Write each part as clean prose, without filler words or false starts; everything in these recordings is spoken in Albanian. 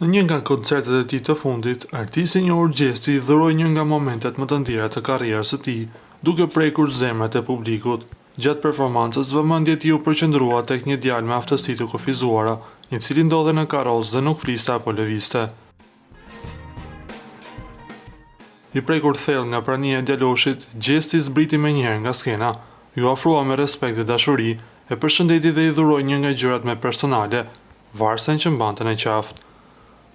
Në një nga koncertet e tij të fundit, artisti i njohur Gjesti dhuroi një nga momentet më të ndjera të karrierës së tij, duke prekur zemrat e publikut. Gjatë performancës, vëmendja e tij u përqendrua tek një djalë me aftësi të kufizuara, i cili ndodhej në karrozë dhe nuk fliste apo lëvizte. I prekur thellë nga prania e djaloshit, Gjesti zbriti menjëherë nga skena, ju ofrua me respekt dhe dashuri, e përshëndeti dhe i dhuroi një nga gjërat më personale, varsen që mbante në qafë.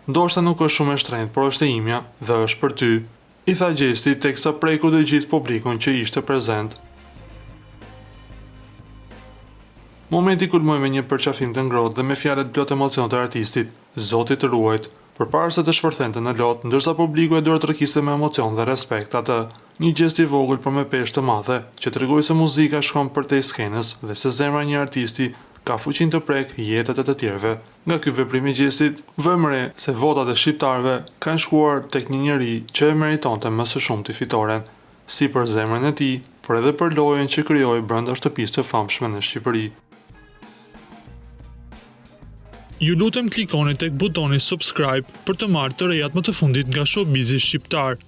Ndoshta nuk është shumë e shtrenjtë, por është e imja dhe është për ty, i tha Gjesti teksa preku dhe gjithë publikun që ishte prezent. Momenti kulmoi me një përqafim të ngrohtë dhe me fjalët plot emocion të artistit, Zoti të ruajt, përpara se të shpërthente në lot, ndërsa publiku e dorëtërkiste me emocion dhe respekt atë, një gjest i vogël por me peshë të madhe, që tregoi se muzika shkon përtej skenës dhe se zemra e një artisti ka fuqinë të prek jetët e të tjerëve. Nga ky veprim i Gjestit, vëmë re se votat e shqiptarëve kanë shkuar tek një njeri që e meritonte më së shumti fitoren, si për zemrën e tij, por edhe për lojën që krijoi brenda shtëpisë të famshme në Shqipëri. Ju lutem klikoni tek butoni subscribe për të marrë të rejat më të fundit nga showbizi shqiptar.